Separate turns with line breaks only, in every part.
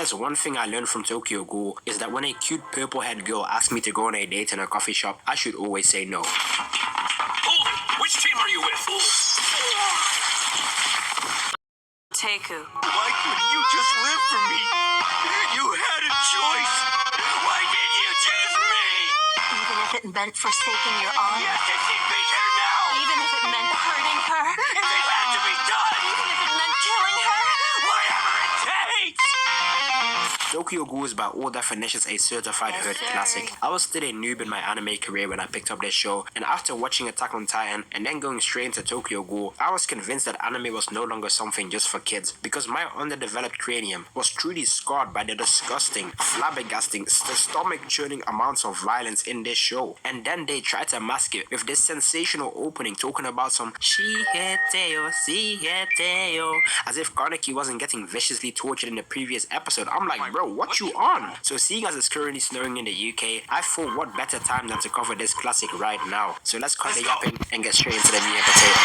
there's one thing I learned from Tokyo Ghoul is that when a cute purple-haired girl asks me to go on a date in a coffee shop, I should always say no.
Hold it! Which team are you with?
Teiku.
Why couldn't you just live for me? You had a choice. Why didn't you choose me?
Even if it meant forsaking your honor.
Yes, and she'd be here now.
Even if it meant hurting her.
If it had to be done.
Even if it meant killing her.
Whatever it takes.
Tokyo Ghoul is by all definitions a certified herd classic. I was still a noob in my anime career when I picked up this show, and after watching Attack on Titan and then going straight into Tokyo Ghoul, I was convinced that anime was no longer something just for kids, because my underdeveloped cranium was truly scarred by the disgusting, flabbergasting, stomach-churning amounts of violence in this show. And then they tried to mask it with this sensational opening talking about some Shiheteo, as if Kaneki wasn't getting viciously tortured in the previous episode. I'm like, bro, what you on? So seeing as it's currently snowing in the UK, I thought what better time than to cover this classic right now. So let's cut the yapping and get straight into the meat and potatoes.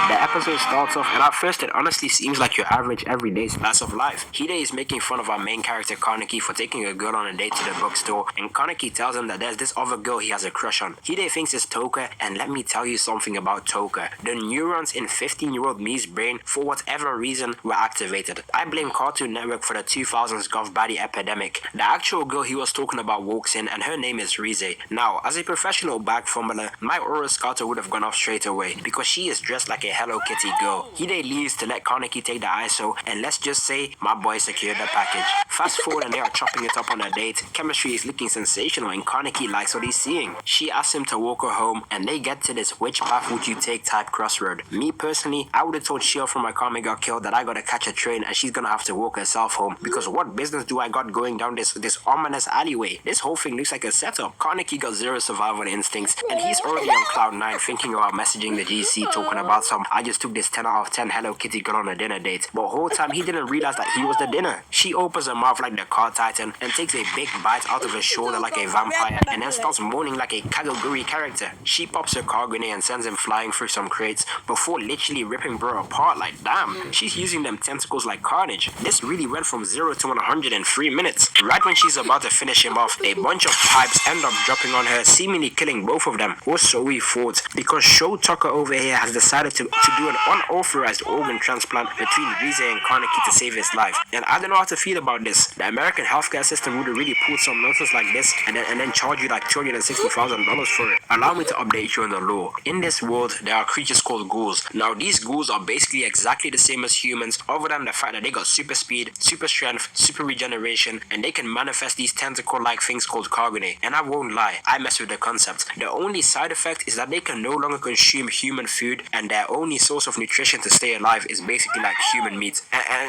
The episode starts off, and at first it honestly seems like your average everyday slice of life. Hide is making fun of our main character Kaneki for taking a girl on a date to the bookstore, and Kaneki tells him that there's this other girl he has a crush on. Hide thinks it's Toka, and let me tell you something about Toka. The neurons in 15-year-old me's brain, for whatever reason, were activated. I blame Cartoon Network for the 2000s goth baddie epidemic. The actual girl he was talking about walks in, and her name is Rize. Now, as a professional bag fumbler, my aura scouter would have gone off straight away, because she is dressed like a Hello Kitty girl. Hide leaves to let Kaneki take the ISO, and let's just say my boy secured the package. Fast forward and they are chopping it up on a date. Chemistry is looking sensational and Kaneki likes what he's seeing. She asks him to walk her home, and they get to this which path would you take type crossroad. Me personally, I would have told Shio from my Kami got killed that I gotta catch a train and she's gonna have to walk herself home, because what business do I got going down this ominous alleyway? This whole thing looks like a setup. Kaneki got zero survival instincts, and he's already on cloud 9 thinking about messaging the GC talking about some I just took this 10 out of 10 Hello Kitty girl on a dinner date. But the whole time he didn't realize that he was the dinner. She opens her mouth like the car titan and takes a big bite out of her shoulder like a vampire, and then starts moaning like a Kagaguri character. She pops her car grenade and sends him flying through some crates before literally ripping bro apart. Like damn, she's using them tentacles like carnage. This really went from 0 to 100 in 3 minutes. Right when she's about to finish him off, a bunch of pipes end up dropping on her, seemingly killing both of them. Or so we thought, because Sho Tucker over here has decided to do an unauthorized organ transplant between Rize and Kaneki to save his life. And I don't know how to feel about this. The American healthcare system would have really pulled some nonsense like this and then charge you like $260,000 for it. Allow me to update you on the law. In this world, there are creatures called ghouls. Now these ghouls are basically exactly the same as humans, other than the fact that they got super speed, super strength, super regeneration, and they can manifest these tentacle-like things called Kagune. And I won't lie, I mess with the concept. The only side effect is that they can no longer consume human food, and their only source of nutrition to stay alive is basically like human meat.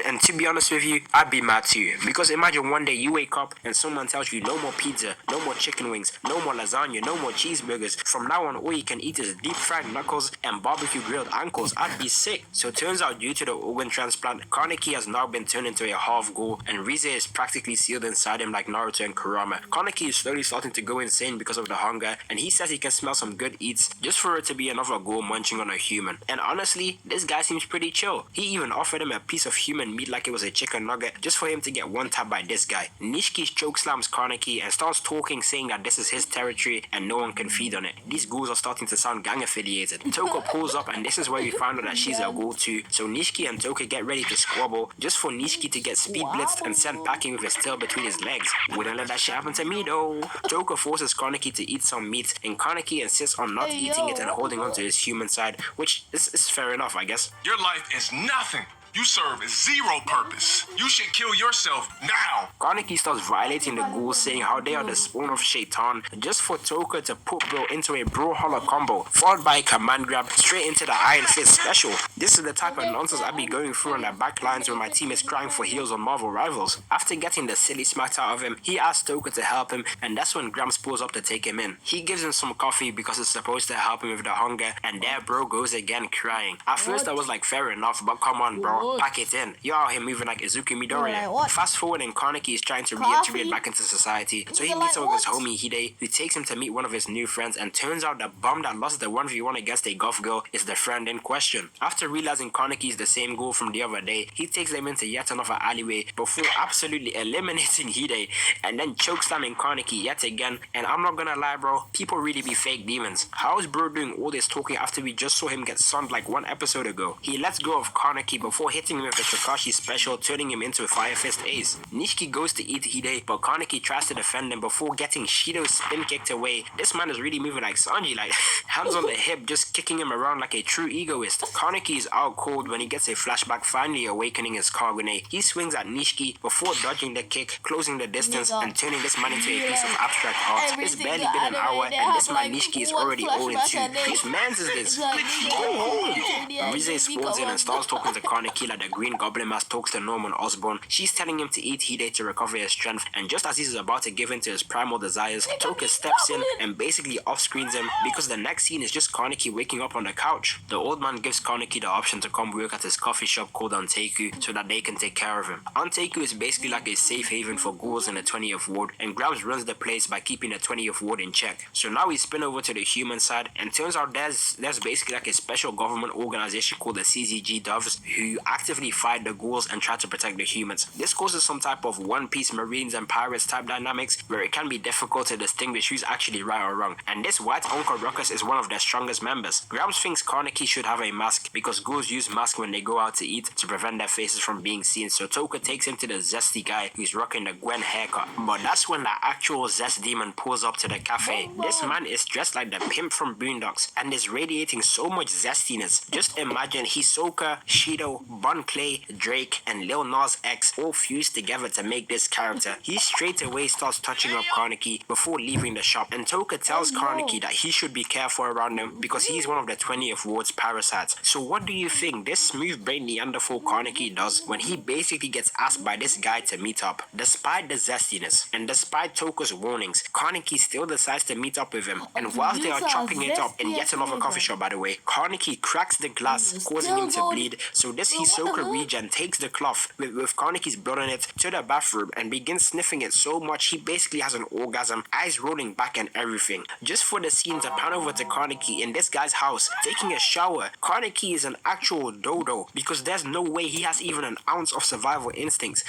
And to be honest with you, I'd be mad too, because imagine one day you wake up and someone tells you no more pizza, no more chicken wings, no more lasagna, no more cheeseburgers. From now on, all you can eat is deep fried knuckles and barbecue grilled ankles. I'd be sick. So it turns out due to the organ transplant, Kaneki has now been turned into a half ghoul, and Rize is practically sealed inside him like Naruto and Kurama. Kaneki is slowly starting to go insane because of the hunger, and he says he can smell some good eats just for it to be another ghoul munching on a human. And honestly, this guy seems pretty chill. He even offered him a piece of human meat like it was a chicken nugget just for him to get one tap by this guy. Nishiki chokeslams Kaneki and starts talking, saying that this is his territory and no one can feed on it. These ghouls are starting to sound gang affiliated. Toka pulls up, and this is where we find out that she's a ghoul too. So Nishiki and Toka get ready to squabble just for Nishiki to get speed blitzed and sent packing with his tail between his legs. Wouldn't let that shit happen to me though. Toka forces Kaneki to eat some meat, and Kaneki insists on not eating it and holding on to his human side, which is fair enough, I guess.
Your life is nothing. You serve zero purpose. You should kill yourself now.
Kaneki starts violating the ghouls, saying how they are the spawn of Shaitan, just for Toka to put bro into a brawlhalla combo, followed by a command grab straight into the Iron Fist special. This is the type of nonsense I be going through on the back lines when my team is crying for heals on Marvel Rivals. After getting the silly smacked out of him, he asks Toka to help him, and that's when Gramps pulls up to take him in. He gives him some coffee because it's supposed to help him with the hunger, and there bro goes again crying. At first I was like, fair enough, but come on bro,
what?
Pack it in. You're out here moving like Izuku Midoriya.
Like what?
Fast forward and Kaneki is trying to
Coffee?
reintegrate back into society. So he
Nigga,
meets
like
up with his
what?
homie Hide, who takes him to meet one of his new friends, and turns out the bum that lost the 1v1 against a goth girl is the friend in question. After realizing Kaneki is the same goal from the other day, he takes them into yet another alleyway before absolutely eliminating Hide and then chokeslamming Kaneki yet again. And I'm not gonna lie, bro, people really be fake demons. How is bro doing all this talking after we just saw him get sunned like one episode ago? He lets go of Kaneki before hitting him with the Kakashi special, turning him into a Fire Fist ace. Nishiki goes to eat Hide, but Kaneki tries to defend him before getting Shido's spin kicked away. This man is really moving like Sanji, like hands on the hip, just kicking him around like a true egoist. Kaneki is out cold when he gets a flashback, finally awakening his Kagune. He swings at Nishiki before dodging the kick, closing the distance,
Nigga,
and turning this man into a
you
piece of
like
abstract art. It's
everything
barely
that
been an hour,
anime, they
and this
have,
man
like,
Nishiki is
one
already
flashback
0-2.
a day.
Whose man's is
It's
this?
like, nigga,
Go home!
yeah,
Rize
nigga,
spawns in
come
and starts talking to Kaneki like the Green Goblin Mask talks to Norman Osborn. She's telling him to eat Hide to recover his strength, and just as he's about to give in to his primal desires, Toka steps in and basically off-screens him because the next scene is just Kaneki waking up on the couch. The old man gives Kaneki the option to come work at his coffee shop called Anteiku so that they can take care of him. Anteiku is basically like a safe haven for ghouls in the 20th ward, and Grabs runs the place by keeping the 20th ward in check. So now we spin over to the human side, and turns out there's basically like a special government organization called the CZG Doves who actively fight the ghouls and try to protect the humans. This causes some type of One Piece Marines and Pirates type dynamics where it can be difficult to distinguish who's actually right or wrong, and this white Uncle Ruckus is one of their strongest members. Grabs thinks Kaneki should have a mask because ghouls use masks when they go out to eat to prevent their faces from being seen, so Toka takes him to the zesty guy who's rocking the Gwen haircut. But that's when the actual Zest demon pulls up to the cafe. This man is dressed like the pimp from Boondocks and is radiating so much zestiness. Just imagine Hisoka, Shido, Bon Clay, Drake, and Lil Nas X all fused together to make this character. He straight away starts touching up Kaneki before leaving the shop, and Toka tells Kaneki that he should be careful around him because he's one of the 20th ward's parasites. So what do you think this smooth brain Neanderthal Kaneki does when he basically gets asked by this guy to meet up? Despite the zestiness and despite Toka's warnings, Kaneki still decides to meet up with him, and whilst they are chopping it up in yet another coffee shop, by the way, Kaneki cracks the glass, causing him to bleed. So this Hisoka regen takes the cloth with Kaneki's blood on it to the bathroom and begins sniffing it so much he basically has an orgasm, eyes rolling back and everything. Just for the scene to pan over to Kaneki in this guy's house taking a shower. Kaneki is an actual dodo because there's no way he has even an ounce of survival instincts.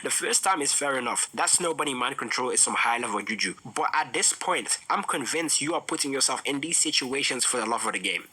The first time is fair enough. That snowbunny mind control is some high level juju. But at this point, I'm convinced you are putting yourself in these situations for the love of the game.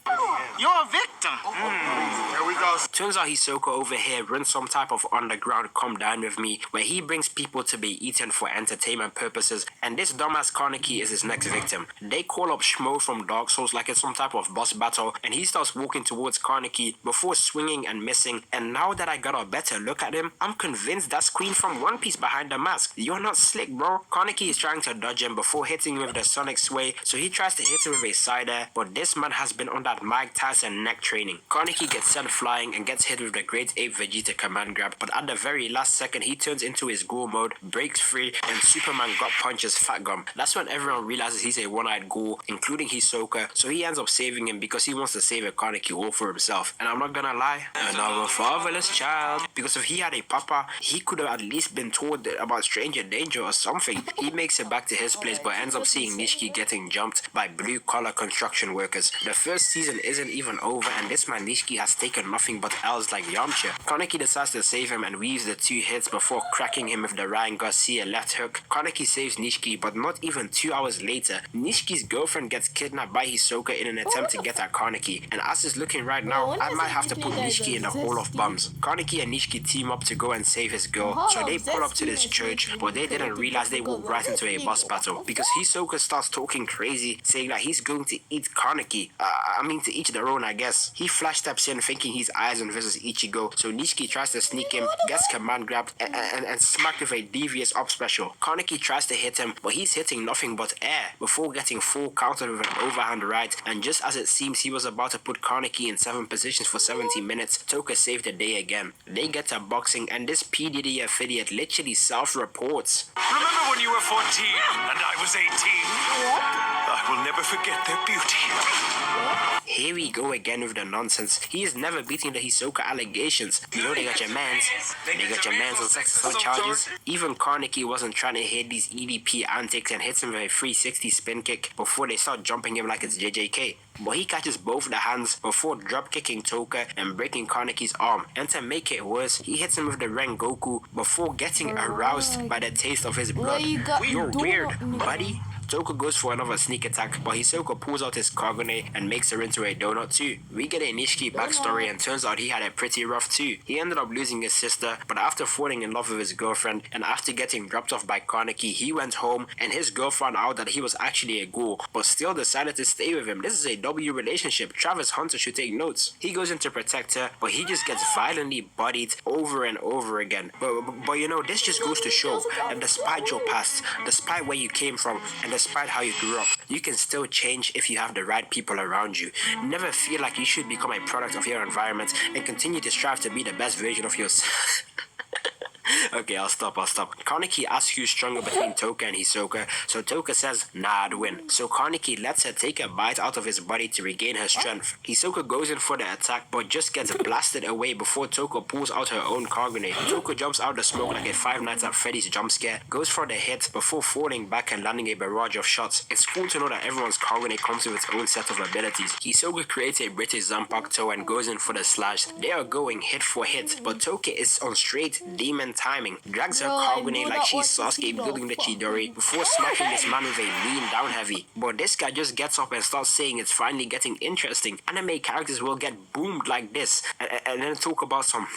You're a victim. Here we go.
Turns out Hisoka over here runs some type of underground come down with me where he brings people to be eaten for entertainment purposes, and this dumbass Kaneki is his next victim. They call up Shmo from Dark Souls like it's some type of boss battle, and he starts walking towards Kaneki before swinging and missing, and now that I got a better look at him, I'm convinced that's Queen from One Piece behind the mask. You're not slick, bro. Kaneki is trying to dodge him before hitting him with the Sonic Sway, so he tries to hit him with a side air, but this man has been on that Mike Tyson neck training. Kaneki gets sent flying and gets hit with the Great Ape Vegeta command grab, but at the very last second he turns into his ghoul mode, breaks free, and Superman gut punches Fat Gum. That's when everyone realizes he's a one-eyed ghoul, including Hisoka, so he ends up saving him because he wants to save a Kaneki all for himself. And I'm not gonna lie, another fatherless child, because if he had a papa, he could have at least been told about stranger danger or something. He makes it back to his place but ends up seeing Nishiki getting jumped by blue-collar construction workers. The first season isn't even over, and this man Nishiki has taken nothing but L's like Yamcha. Kaneki decides to save him and weaves the 2 hits before cracking him with the Ryan Garcia left hook. Kaneki saves Nishiki, but not even 2 hours later, Nishiki's girlfriend gets kidnapped by Hisoka in an attempt to get at Kaneki, and as it's looking right now, I might have to put Nishiki in the Hall of Bums. Kaneki and Nishiki team up to go and save his girl, so they pull up to this church, but they didn't realize they walked right into a boss battle, because Hisoka starts talking crazy, saying that he's going to eat Kaneki. To each their own, I guess. He flash steps in thinking he's Aizen versus Ichigo, so Nishiki tries to sneak him, gets command grabbed, and smacked with a devious up special. Kaneki tries to hit him, but he's hitting nothing but air, before getting full countered with an overhand right, and just as it seems he was about to put Kaneki in 7 positions for 70 minutes, Toka saved the day again. They get to boxing, and this PDD affiliate literally self-reports.
Remember when you were 14 and I was 18?
What?
will never forget their beauty.
Here we go again with the nonsense. He is never beating the Hisoka allegations. You know they got your mans. They got your mans on sex assault charges. Even Kaneki wasn't trying to hit these EDP antics and hits him with a 360 spin kick before they start jumping him like it's JJK. But he catches both the hands before drop kicking Toka and breaking Kaneki's arm. And to make it worse, he hits him with the Rengoku before getting aroused by the taste of his blood. You're weird, buddy. Toka goes for another sneak attack, but Hisoka pulls out his Kagune and makes her into a donut too. We get a Nishiki backstory and turns out he had it pretty rough too. He ended up losing his sister, but after falling in love with his girlfriend and after getting dropped off by Kaneki, he went home and his girl found out that he was actually a ghoul, but still decided to stay with him. This is a W relationship. Travis Hunter should take notes. He goes in to protect her, but he just gets violently bodied over and over again. But you know, this just goes to show that despite your past, despite where you came from, and despite how you grew up, you can still change if you have the right people around you. Never feel like you should become a product of your environment and continue to strive to be the best version of yourself. Okay, I'll stop. Kaneki asks who's stronger between Toka and Hisoka, so Toka says, nah, I'd win. So Kaneki lets her take a bite out of his body to regain her strength. Hisoka goes in for the attack, but just gets blasted away before Toka pulls out her own Kagune. Toka jumps out the smoke like a Five Nights at Freddy's jump scare, goes for the hit before falling back and landing a barrage of shots. It's cool to know that everyone's Kagune comes with its own set of abilities. Hisoka creates a British Zanpakuto and goes in for the slash. They are going hit for hit, but Toka is on straight demon timing, drags her Kagune like she's Sasuke building the Chidori before smacking this man with a lean down heavy. But this guy just gets up and starts saying it's finally getting interesting. Anime characters will get boomed like this, and then talk about some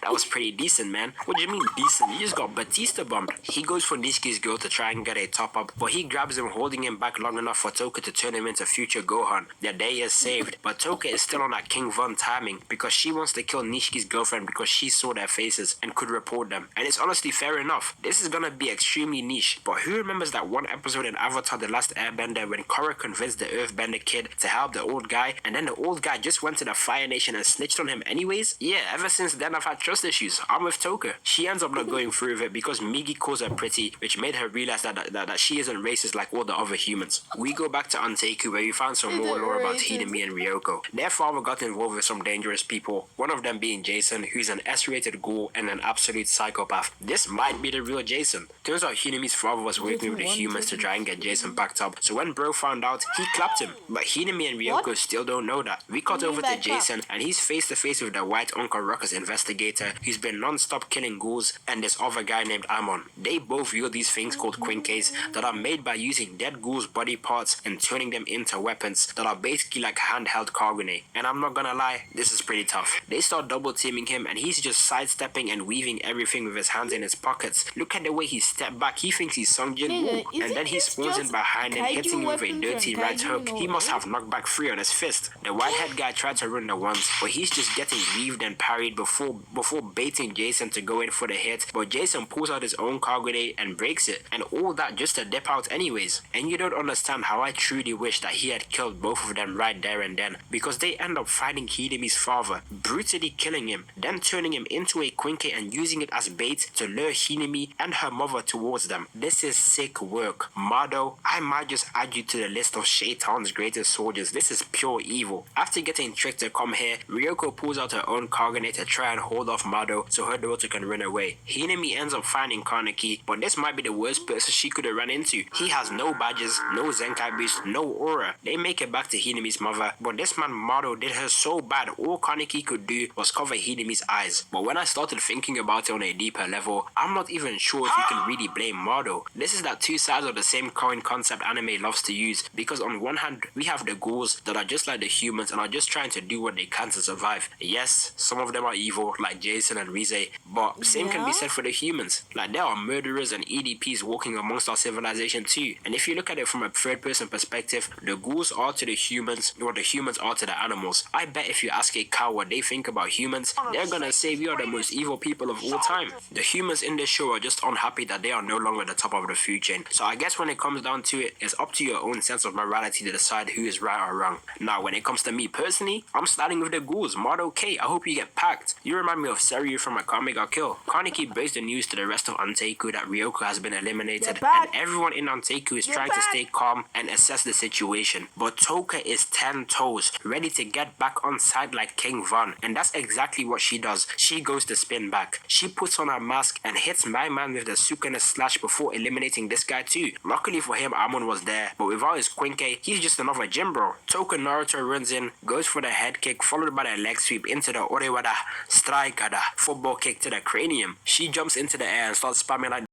that was pretty decent, man. What do you mean decent? You just got Batista bombed. He goes for Nishiki's girl to try and get a top up, but he grabs him, holding him back long enough for Toka to turn him into future Gohan. Their day is saved, but Toka is still on that King Von timing because she wants to kill Nishiki's girlfriend because she saw their faces and could report them. And it's honestly fair enough. This is gonna be extremely niche, but who remembers that one episode in Avatar The Last Airbender when Korra convinced the Earthbender kid to help the old guy, and then the old guy just went to the Fire Nation and snitched on him anyways? Yeah, ever since then I've had trust issues. I'm with Toka. She ends up not going through with it because Migi calls her pretty, which made her realize that she isn't racist like all the other humans. We go back to Anteiku where we found some more lore about Hidemi and Ryoko. Their father got involved with some dangerous people, one of them being Jason, who's an S-rated ghoul and an absolute psychopath. This might be the real Jason. Turns out Hinemi's father was working with the humans to try and get Jason backed up, so when bro found out, he clapped him. But Hinemi and Ryoko still don't know that. We cut over to Jason and he's face to face with the white Uncle Ruckus investigator who's been non-stop killing ghouls and this other guy named Amon. They both wield these things called Quinkes that are made by using dead ghouls' body parts and turning them into weapons that are basically like handheld Kagune. And I'm not gonna lie, this is pretty tough. They start double teaming him and he's just sidestepping and weaving everything with his hands in his pockets. Look at the way he stepped back. He thinks he's Sung Jin Woo, and then he spawns in behind and hitting him with a dirty right hook. He must have knockback 3 on his fist. The whitehead guy tried to run the ones, but he's just getting weaved and parried before baiting Jason to go in for the hit, but Jason pulls out his own Kagune and breaks it, and all that just to dip out anyways. And you don't understand how I truly wish that he had killed both of them right there and then, because they end up fighting Hidemi's father, brutally killing him, then turning him into a Quinke and using it as bait to lure Hinemi and her mother towards them. This is sick work. Mado, I might just add you to the list of Shaitan's greatest soldiers. This is pure evil. After getting tricked to come here, Ryoko pulls out her own Kagune to try and hold off Mado so her daughter can run away. Hinemi ends up finding Kaneki, but this might be the worst person she could have run into. He has no badges, no Zenkai boost, no aura. They make it back to Hinemi's mother, but this man Mado did her so bad all Kaneki could do was cover Hinemi's eyes. But when I started thinking about it on a deeper level, I'm not even sure if you can really blame Mado. This is that two sides of the same coin concept anime loves to use, because on one hand, we have the ghouls that are just like the humans and are just trying to do what they can to survive. Yes, some of them are evil, like Jason and Rize, but same can be said for the humans. Like, there are murderers and EDPs walking amongst our civilization too. And if you look at it from a third person perspective, the ghouls are to the humans what the humans are to the animals. I bet if you ask a cow what they think about humans, they're gonna say we are the most evil people of all time. The humans in this show are just unhappy that they are no longer the top of the food chain. So I guess when it comes down to it, it's up to your own sense of morality to decide who is right or wrong. Now, when it comes to me personally, I'm starting with the ghouls. Motto K, I hope you get packed. You remind me of Seryu from Akame ga Kill. Kaneki breaks the news to the rest of Anteiku that Ryoko has been eliminated, and everyone in Anteiku is trying to stay calm and assess the situation. But Toka is 10 toes, ready to get back on side like King Von, and that's exactly what she does. She goes to spin back. She puts on her mask and hits my man with the Sukuna slash before eliminating this guy too. Luckily for him, Amon was there, but without his Quinke, he's just another gym bro. Toka Naruto runs in, goes for the head kick, followed by the leg sweep into the Orewada Strikada football kick to the cranium. She jumps into the air and starts spamming like